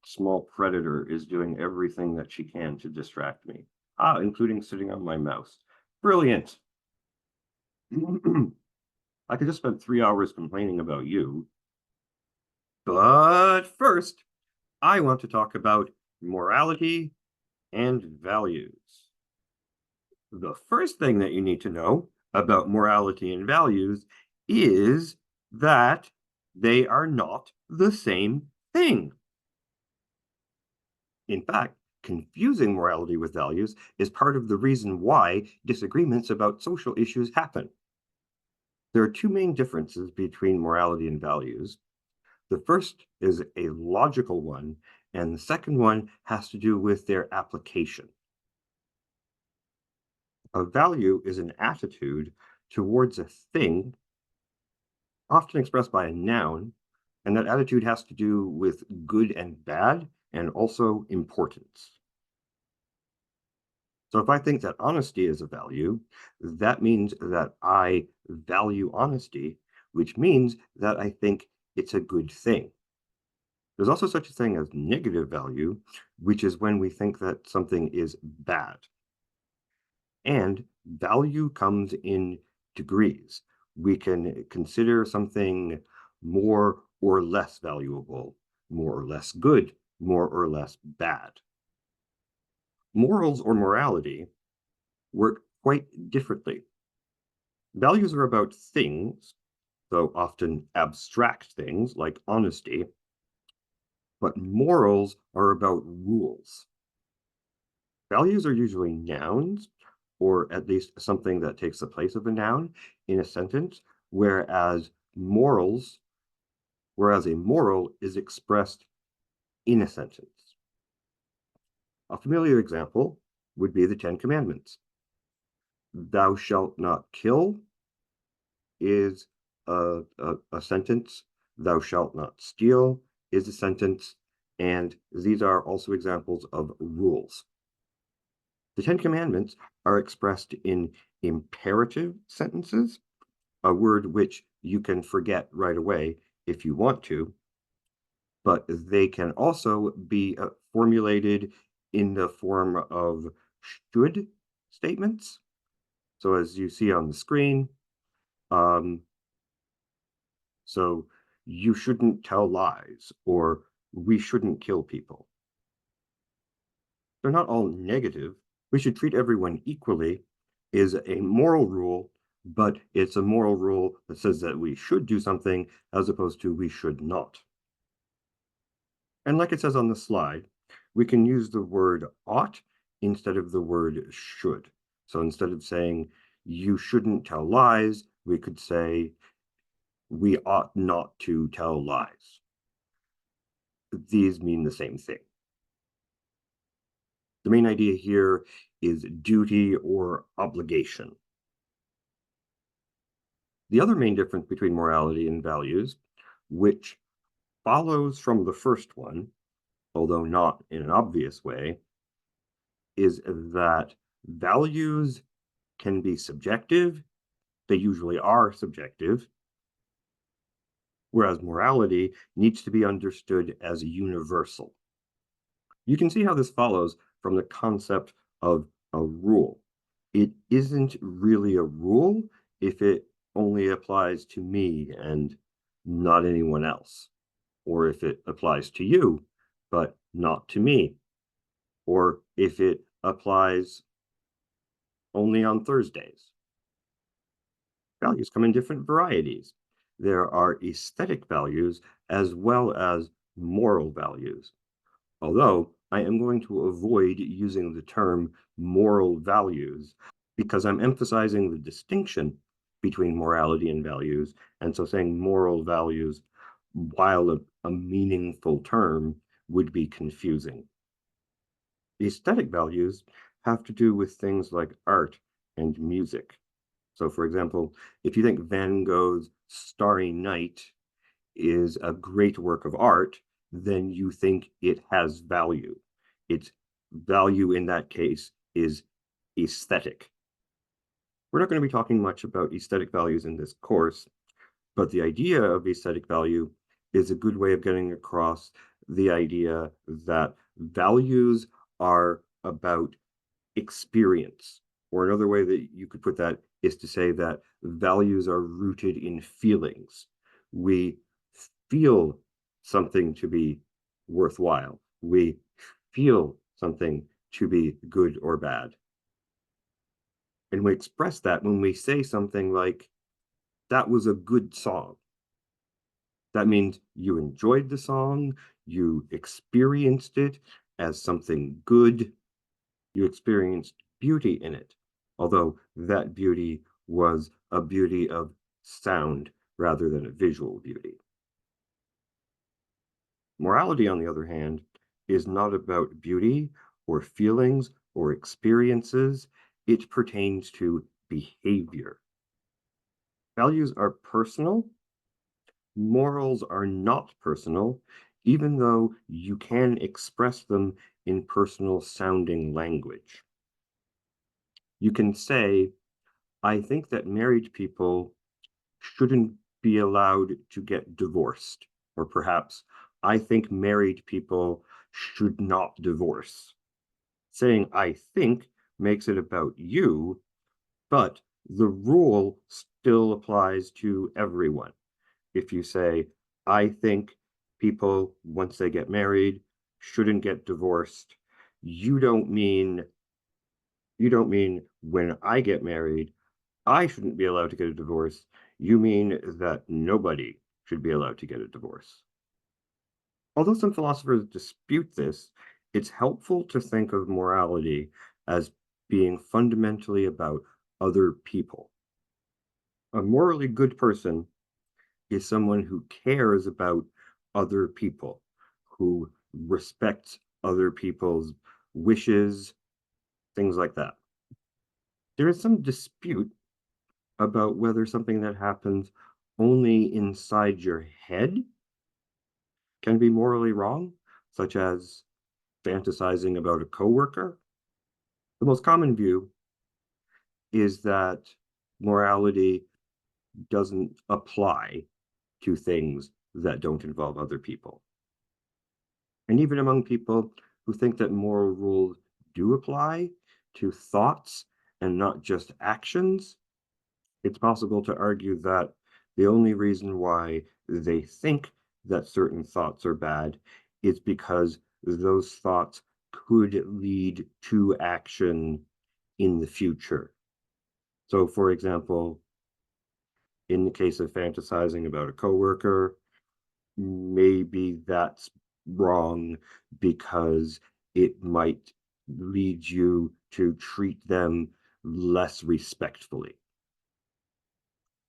small predator is doing everything that she can to distract me, including sitting on my mouse. Brilliant. I could just spend 3 hours complaining about you. But first, I want to talk about morality and values. The first thing that you need to know about morality and values is that they are not the same thing. In fact, confusing morality with values is part of the reason why disagreements about social issues happen. There are two main differences between morality and values. The first is a logical one, and the second one has to do with their application. A value is an attitude towards a thing, often expressed by a noun, and that attitude has to do with good and bad, and also importance. So if I think that honesty is a value, that means that I value honesty, which means that I think it's a good thing. There's also such a thing as negative value, which is when we think that something is bad. And value comes in degrees. We can consider something more or less valuable, more or less good, more or less bad. Morals or morality work quite differently. Values are about things, though often abstract things like honesty, but morals are about rules. Values are usually nouns, or at least something that takes the place of a noun in a sentence, whereas morals, whereas a moral is expressed in a sentence. A familiar example would be the Ten Commandments. Thou shalt not kill is a sentence. Thou shalt not steal is a sentence. And these are also examples of rules. The Ten Commandments are expressed in imperative sentences, a word which you can forget right away if you want to, but they can also be formulated in the form of should statements. So as you see on the screen, so you shouldn't tell lies, or we shouldn't kill people. They're not all negative. We should treat everyone equally is a moral rule, but it's a moral rule that says that we should do something as opposed to we should not. And like it says on the slide, we can use the word ought instead of the word should. So instead of saying you shouldn't tell lies, we could say we ought not to tell lies. These mean the same thing. The main idea here is duty or obligation. The other main difference between morality and values, which follows from the first one, although not in an obvious way, is that values can be subjective. They usually are subjective, whereas morality needs to be understood as universal. You can see how this follows from the concept of a rule. It isn't really a rule if it only applies to me and not anyone else, or if it applies to you, but not to me, or if it applies only on Thursdays. Values come in different varieties. There are aesthetic values as well as moral values. Although I am going to avoid using the term moral values because I'm emphasizing the distinction between morality and values. And so saying moral values, while a meaningful term, would be confusing. The aesthetic values have to do with things like art and music. So, for example, if you think Van Gogh's Starry Night is a great work of art, then you think it has value. Its value in that case is aesthetic. We're not going to be talking much about aesthetic values in this course, but the idea of aesthetic value is a good way of getting across the idea that values are about experience. Or another way that you could put that is to say that values are rooted in feelings. We feel something to be worthwhile. We feel something to be good or bad. And we express that when we say something like, that was a good song. That means you enjoyed the song, you experienced it as something good, you experienced beauty in it, although that beauty was a beauty of sound rather than a visual beauty. Morality, on the other hand, is not about beauty or feelings or experiences. It pertains to behavior. Values are personal. Morals are not personal, even though you can express them in personal sounding language. You can say, I think that married people shouldn't be allowed to get divorced. Or perhaps, I think married people should not divorce. Saying I think makes it about you, but the rule still applies to everyone. If you say, I think people, once they get married, shouldn't get divorced, you don't mean when I get married, I shouldn't be allowed to get a divorce. You mean that nobody should be allowed to get a divorce. Although some philosophers dispute this, it's helpful to think of morality as being fundamentally about other people. A morally good person is someone who cares about other people, who respects other people's wishes, things like that. There is some dispute about whether something that happens only inside your head can be morally wrong, such as fantasizing about a coworker. The most common view is that morality doesn't apply to things that don't involve other people. And even among people who think that moral rules do apply to thoughts and not just actions, it's possible to argue that the only reason why they think that certain thoughts are bad is because those thoughts could lead to action in the future. So, for example, in the case of fantasizing about a coworker, maybe that's wrong because it might lead you to treat them less respectfully.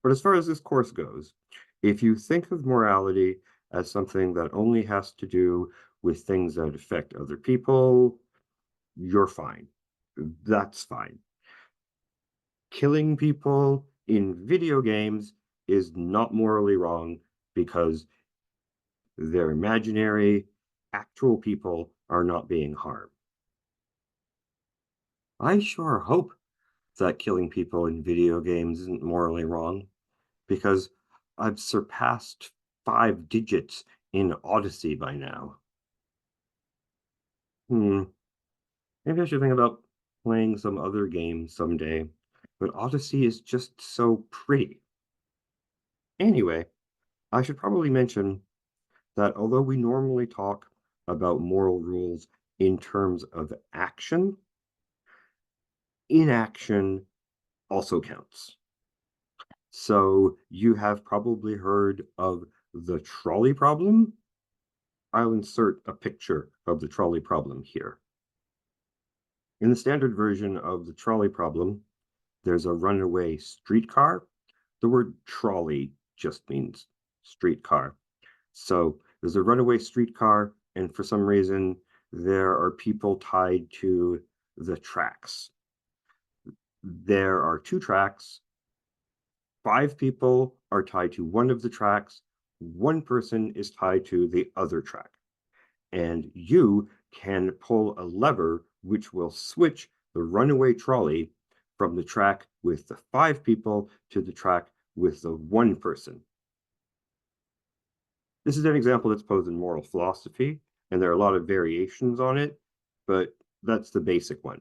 But as far as this course goes, if you think of morality as something that only has to do with things that affect other people, you're fine. That's fine. Killing people in video games is not morally wrong because they're imaginary, actual people are not being harmed. I sure hope that killing people in video games isn't morally wrong, because I've surpassed 5 digits in Odyssey by now. Hmm, maybe I should think about playing some other game someday, but Odyssey is just so pretty. Anyway, I should probably mention that although we normally talk about moral rules in terms of action, inaction also counts. So you have probably heard of the trolley problem. I'll insert a picture of the trolley problem here. In the standard version of the trolley problem, there's a runaway streetcar. The word trolley just means streetcar. So there's a runaway streetcar, and for some reason, there are people tied to the tracks. There are 2 tracks. 5 people are tied to one of the tracks. One person is tied to the other track. And you can pull a lever which will switch the runaway trolley from the track with the 5 people to the track with the one person. This is an example that's posed in moral philosophy, and there are a lot of variations on it, but that's the basic one.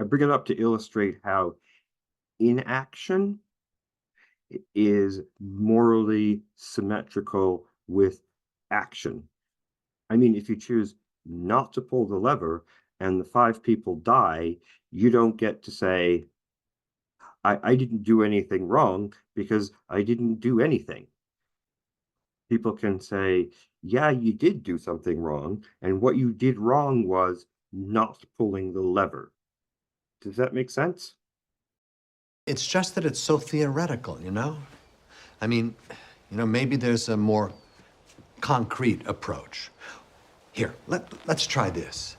I bring it up to illustrate how inaction is morally symmetrical with action. I mean, if you choose not to pull the lever and the 5 people die, you don't get to say, I didn't do anything wrong because I didn't do anything. People can say, yeah, you did do something wrong, and what you did wrong was not pulling the lever. Does that make sense? It's just that it's so theoretical, you know? I mean, maybe there's a more concrete approach. Here, let's try this.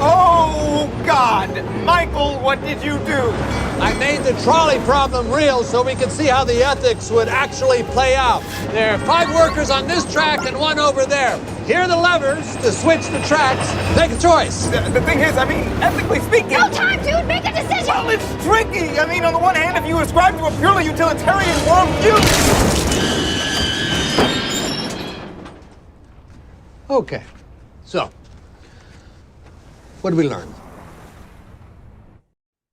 Oh, God! Michael, what did you do? I made the trolley problem real so we could see how the ethics would actually play out. There are 5 workers on this track and 1 over there. Here are the levers to switch the tracks. Make a choice. The thing is, I mean, ethically speaking... No time, dude! Make a decision! Well, it's tricky! I mean, on the one hand, if you ascribe to a purely utilitarian worldview... Okay, so, what did we learn?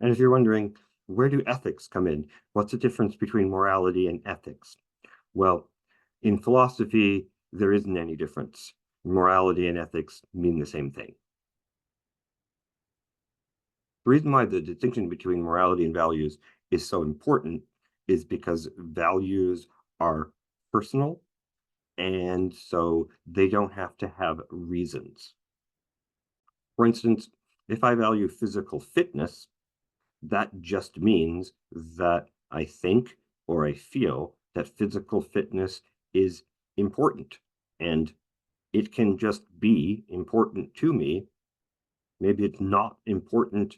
And if you're wondering, where do ethics come in? What's the difference between morality and ethics? Well, in philosophy, there isn't any difference. Morality and ethics mean the same thing. The reason why the distinction between morality and values is so important is because values are personal, and so they don't have to have reasons. For instance, if I value physical fitness, that just means that I think or I feel that physical fitness is important, and it can just be important to me. Maybe it's not important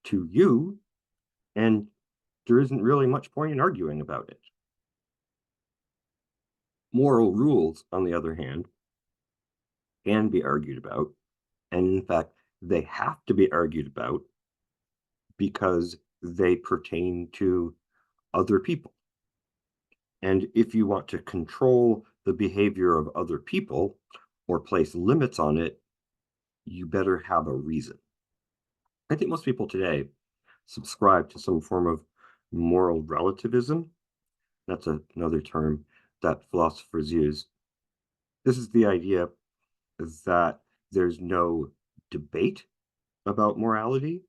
to you, and there isn't really much point in arguing about it. Moral rules, on the other hand, can be argued about, and in fact, they have to be argued about because they pertain to other people. And if you want to control the behavior of other people or place limits on it, you better have a reason. I think most people today subscribe to some form of moral relativism. That's another term that philosophers use. This is the idea that there's no debate about morality.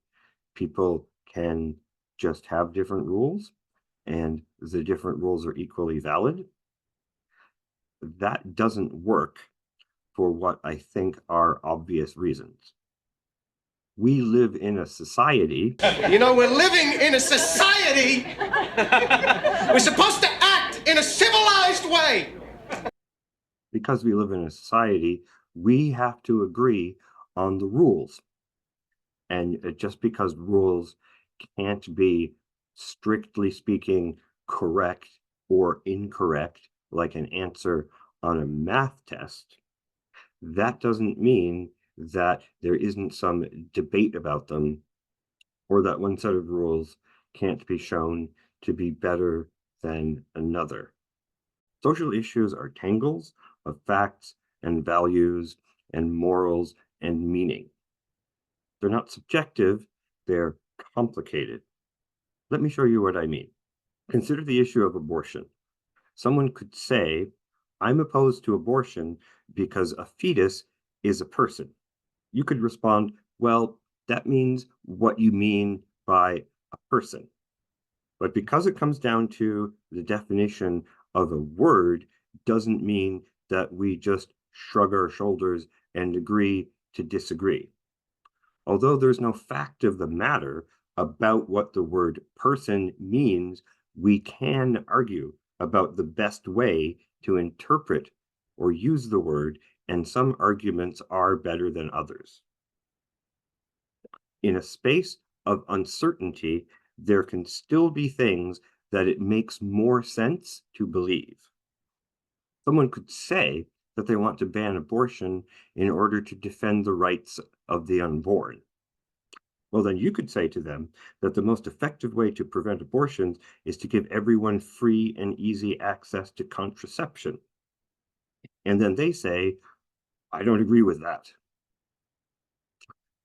People can just have different rules, and the different rules are equally valid. That doesn't work for what I think are obvious reasons. We live in a society. We're living in a society. We're supposed to act in a civilized way. Because we live in a society, we have to agree on the rules. And just because rules can't be, strictly speaking, correct or incorrect, like an answer on a math test, that doesn't mean that there isn't some debate about them, or that one set of rules can't be shown to be better than another. Social issues are tangles of facts and values and morals and meaning. They're not subjective, they're complicated. Let me show you what I mean. Consider the issue of abortion. Someone could say, I'm opposed to abortion because a fetus is a person. You could respond, well, that means what you mean by a person. But because it comes down to the definition of a word, doesn't mean that we just shrug our shoulders and agree to disagree. Although there's no fact of the matter about what the word person means, we can argue about the best way to interpret or use the word, and some arguments are better than others. In a space of uncertainty, there can still be things that it makes more sense to believe. Someone could say that they want to ban abortion in order to defend the rights of the unborn. Well, then you could say to them that the most effective way to prevent abortions is to give everyone free and easy access to contraception. And then they say, I don't agree with that.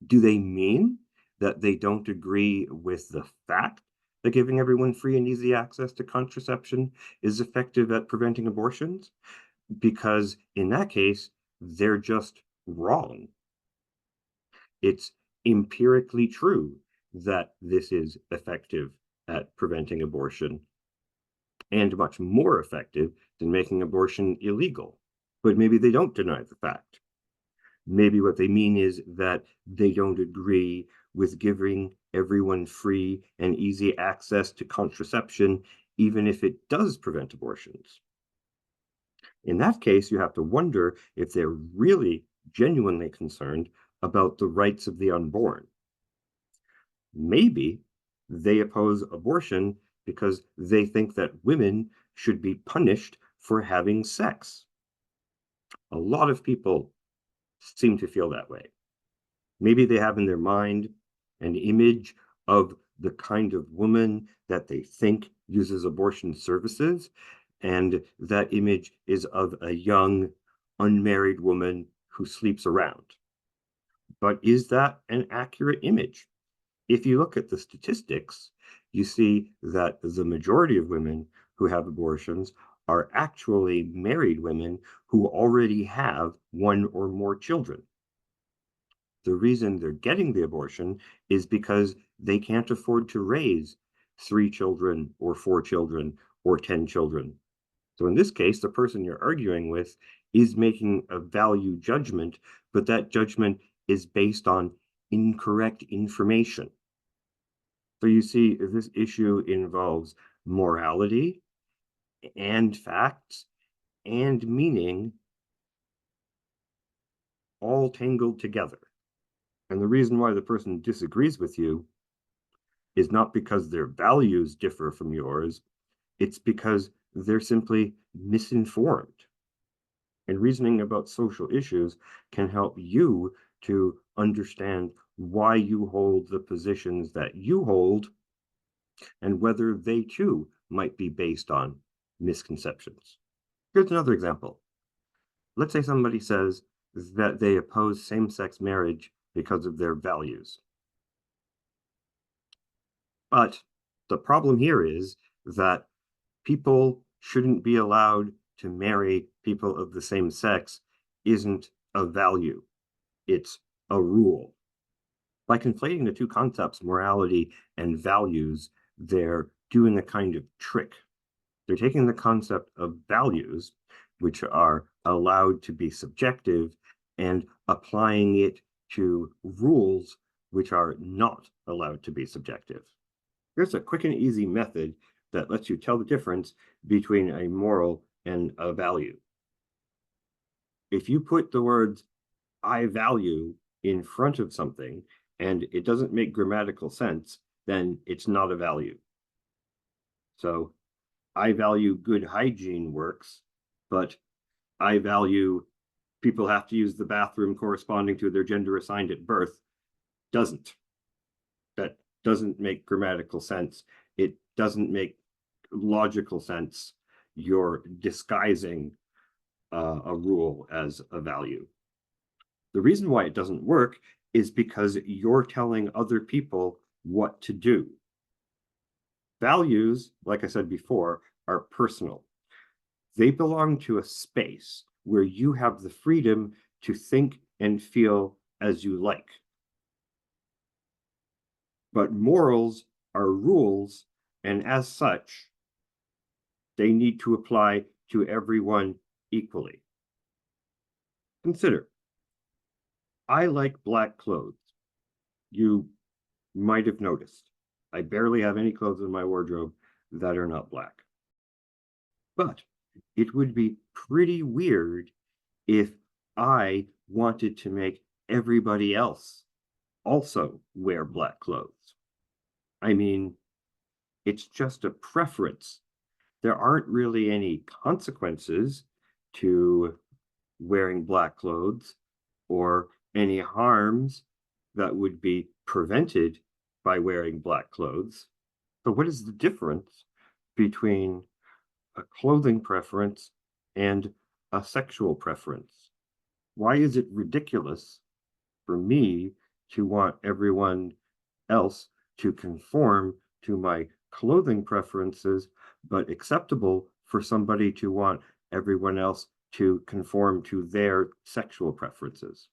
Do they mean that they don't agree with the fact that giving everyone free and easy access to contraception is effective at preventing abortions? Because in that case, they're just wrong. It's empirically true that this is effective at preventing abortion and much more effective than making abortion illegal. But maybe they don't deny the fact. Maybe what they mean is that they don't agree with giving everyone free and easy access to contraception, even if it does prevent abortions. In that case, you have to wonder if they're really genuinely concerned about the rights of the unborn. Maybe they oppose abortion because they think that women should be punished for having sex. A lot of people seem to feel that way. Maybe they have in their mind an image of the kind of woman that they think uses abortion services, and that image is of a young, unmarried woman who sleeps around. But is that an accurate image? If you look at the statistics, you see that the majority of women who have abortions are actually married women who already have one or more children. The reason they're getting the abortion is because they can't afford to raise 3 children or 4 children or 10 children. So in this case, the person you're arguing with is making a value judgment, but that judgment is based on incorrect information. So you see, this issue involves morality and facts and meaning all tangled together. And the reason why the person disagrees with you is not because their values differ from yours, it's because they're simply misinformed. And reasoning about social issues can help you to understand why you hold the positions that you hold and whether they too might be based on misconceptions. Here's another example. Let's say somebody says that they oppose same-sex marriage because of their values. But the problem here is that people shouldn't be allowed to marry people of the same sex isn't a value, it's a rule. By conflating the two concepts, morality and values, they're doing a kind of trick. They're taking the concept of values, which are allowed to be subjective, and applying it to rules, which are not allowed to be subjective. Here's a quick and easy method that lets you tell the difference between a moral and a value. If you put the words I value in front of something and it doesn't make grammatical sense, then it's not a value. So I value good hygiene works, but I value people have to use the bathroom corresponding to their gender assigned at birth doesn't. That doesn't make grammatical sense. It doesn't make logical sense. You're disguising a rule as a value. The reason why it doesn't work is because you're telling other people what to do. Values, like I said before, are personal. They belong to a space where you have the freedom to think and feel as you like. But morals are rules, and as such, they need to apply to everyone equally. Consider, I like black clothes. You might have noticed. I barely have any clothes in my wardrobe that are not black. But it would be pretty weird if I wanted to make everybody else also wear black clothes. I mean, it's just a preference. There aren't really any consequences to wearing black clothes or any harms that would be prevented by wearing black clothes. So what is the difference between a clothing preference and a sexual preference? Why is it ridiculous for me to want everyone else to conform to my clothing preferences, but acceptable for somebody to want everyone else to conform to their sexual preferences?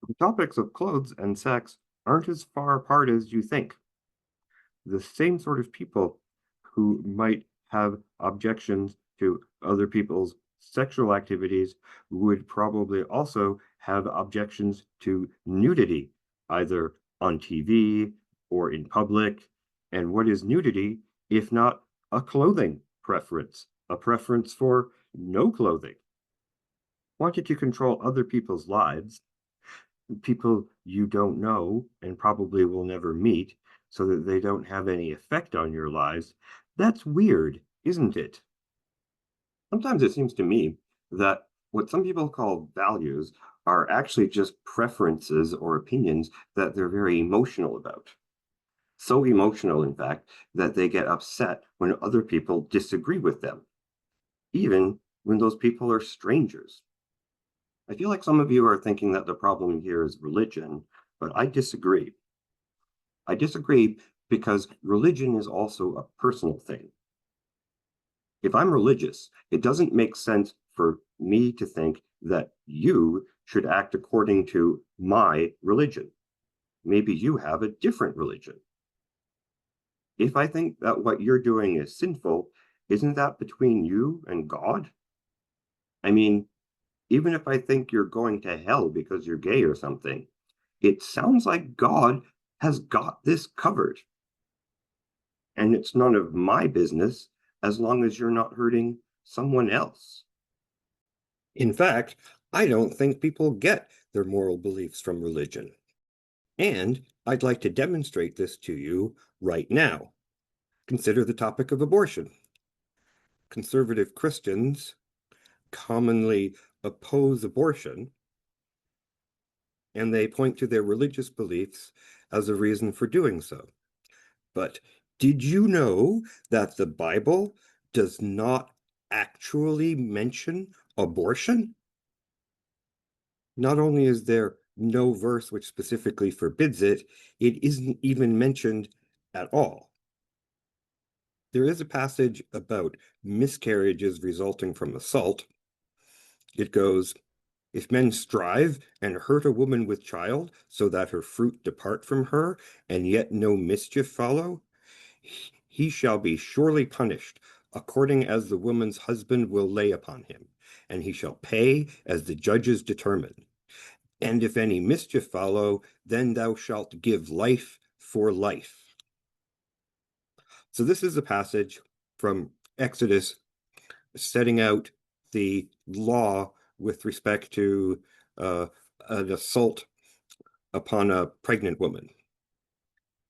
The topics of clothes and sex aren't as far apart as you think. The same sort of people who might have objections to other people's sexual activities would probably also have objections to nudity, either on TV or in public. And what is nudity if not a clothing preference, a preference for no clothing? Wanting to control other people's lives, people you don't know and probably will never meet, so that they don't have any effect on your lives, that's weird, isn't it? Sometimes it seems to me that what some people call values are actually just preferences or opinions that they're very emotional about. So emotional, in fact, that they get upset when other people disagree with them, even when those people are strangers. I feel like some of you are thinking that the problem here is religion, but I disagree. I disagree because religion is also a personal thing. If I'm religious, it doesn't make sense for me to think that you should act according to my religion. Maybe you have a different religion. If I think that what you're doing is sinful, isn't that between you and God? I mean, even if I think you're going to hell because you're gay or something, it sounds like God has got this covered. And it's none of my business as long as you're not hurting someone else. In fact, I don't think people get their moral beliefs from religion. And I'd like to demonstrate this to you right now. Consider the topic of abortion. Conservative Christians commonly oppose abortion, and they point to their religious beliefs as a reason for doing so. But did you know that the Bible does not actually mention abortion? Not only is there no verse which specifically forbids it, it isn't even mentioned at all. There is a passage about miscarriages resulting from assault. It goes, "If men strive and hurt a woman with child, so that her fruit depart from her, and yet no mischief follow, he shall be surely punished, according as the woman's husband will lay upon him, and he shall pay as the judges determine. And if any mischief follow, then thou shalt give life for life." So this is a passage from Exodus setting out the law with respect to an assault upon a pregnant woman.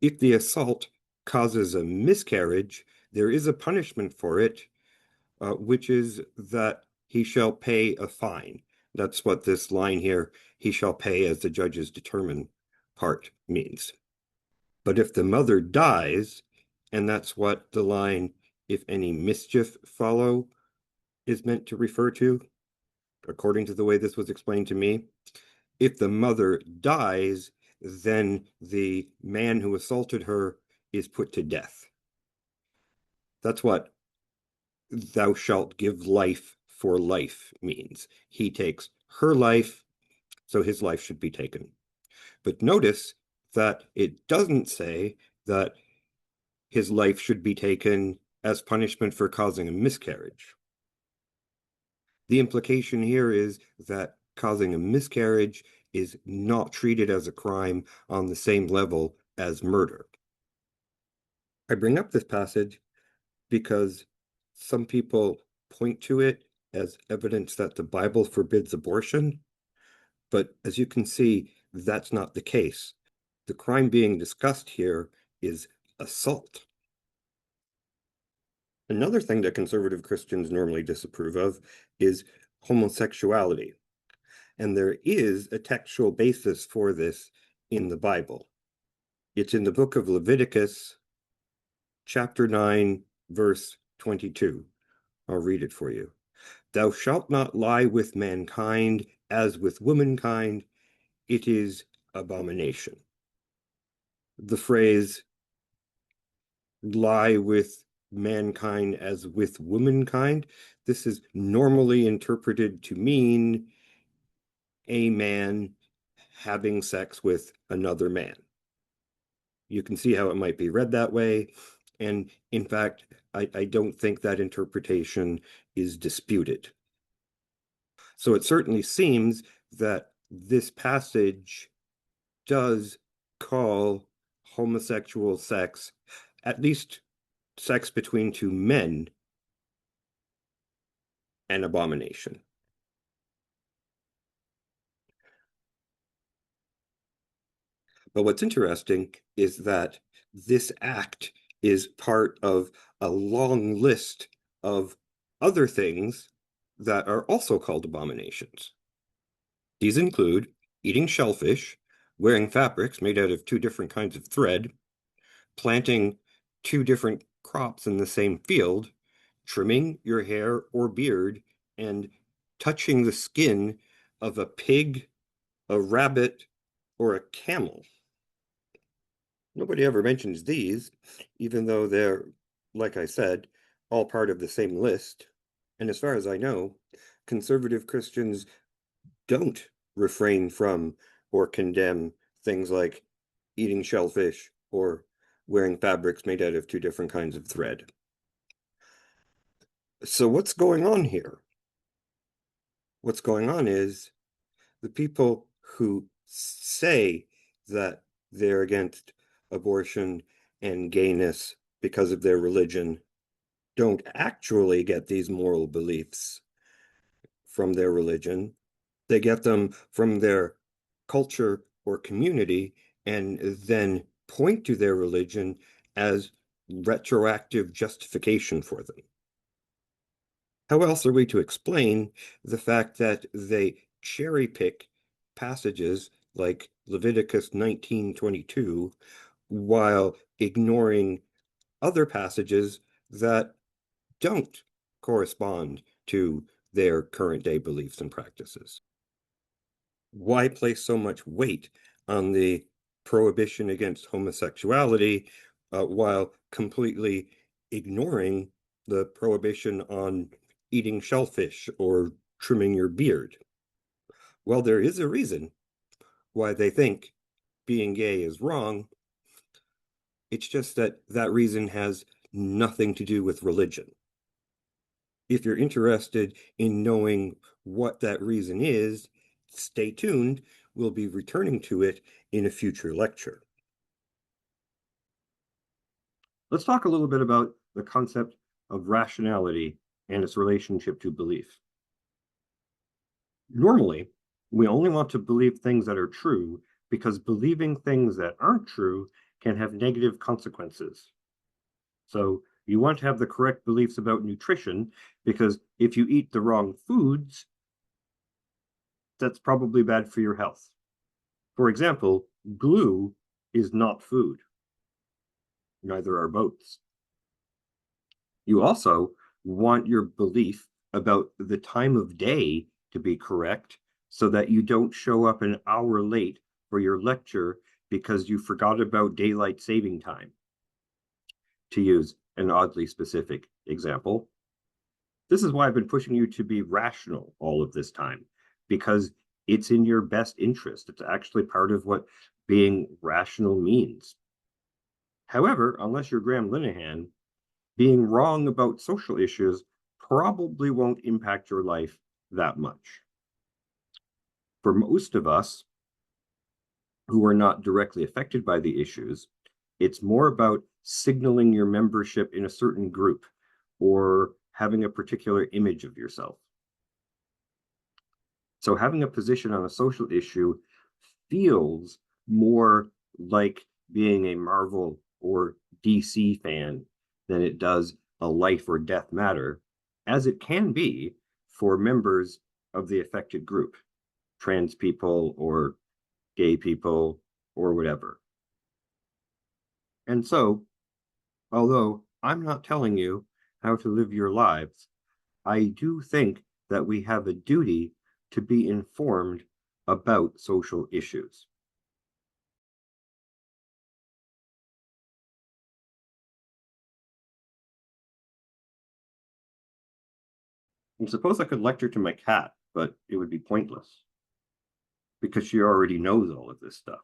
If the assault causes a miscarriage, there is a punishment for it, which is that he shall pay a fine. That's what this line here, "he shall pay as the judges determine," part means. But if the mother dies, and that's what the line, "if any mischief follow," is meant to refer to, according to the way this was explained to me, if the mother dies, then the man who assaulted her is put to death. That's what "thou shalt give life for life" means. He takes her life, so his life should be taken. But notice that it doesn't say that his life should be taken as punishment for causing a miscarriage. The implication here is that causing a miscarriage is not treated as a crime on the same level as murder. I bring up this passage because some people point to it as evidence that the Bible forbids abortion, but as you can see, that's not the case. The crime being discussed here is assault. Another thing that conservative Christians normally disapprove of is homosexuality. And there is a textual basis for this in the Bible. It's in the book of Leviticus, chapter 9, verse 22. I'll read it for you. Thou shalt not lie with mankind as with womankind, it is abomination. The phrase lie with mankind as with womankind, this is normally interpreted to mean a man having sex with another man. You can see how it might be read that way. And in fact, I don't think that interpretation is disputed. So it certainly seems that this passage does call homosexual sex, at least sex between two men, an abomination. But what's interesting is that this act is part of a long list of other things that are also called abominations. These include eating shellfish, wearing fabrics made out of two different kinds of thread, planting two different crops in the same field, trimming your hair or beard, and touching the skin of a pig, a rabbit, or a camel. Nobody ever mentions these, even though they're, like I said, all part of the same list. And as far as I know, conservative Christians don't refrain from or condemn things like eating shellfish or wearing fabrics made out of two different kinds of thread. So what's going on here? What's going on is the people who say that they're against abortion and gayness because of their religion don't actually get these moral beliefs from their religion. They get them from their culture or community and then point to their religion as retroactive justification for them. How else are we to explain the fact that they cherry pick passages like Leviticus 19:22 while ignoring other passages that don't correspond to their current day beliefs and practices? Why place so much weight on the prohibition against homosexuality while completely ignoring the prohibition on eating shellfish or trimming your beard? Well, there is a reason why they think being gay is wrong. It's just that that reason has nothing to do with religion. If you're interested in knowing what that reason is, stay tuned. We'll be returning to it in a future lecture. Let's talk a little bit about the concept of rationality and its relationship to belief. Normally, we only want to believe things that are true because believing things that aren't true can have negative consequences. So you want to have the correct beliefs about nutrition because if you eat the wrong foods, that's probably bad for your health. For example, glue is not food. Neither are boats. You also want your belief about the time of day to be correct so that you don't show up an hour late for your lecture because you forgot about daylight saving time, to use an oddly specific example. This is why I've been pushing you to be rational all of this time, because it's in your best interest. It's actually part of what being rational means. However, unless you're Graham Linehan, being wrong about social issues probably won't impact your life that much. For most of us who are not directly affected by the issues, it's more about signaling your membership in a certain group or having a particular image of yourself. So having a position on a social issue feels more like being a Marvel or DC fan than it does a life or death matter, as it can be for members of the affected group. trans people or gay people or whatever. And so, although I'm not telling you how to live your lives, I do think that we have a duty to be informed about social issues. And suppose I could lecture to my cat, but it would be pointless because she already knows all of this stuff.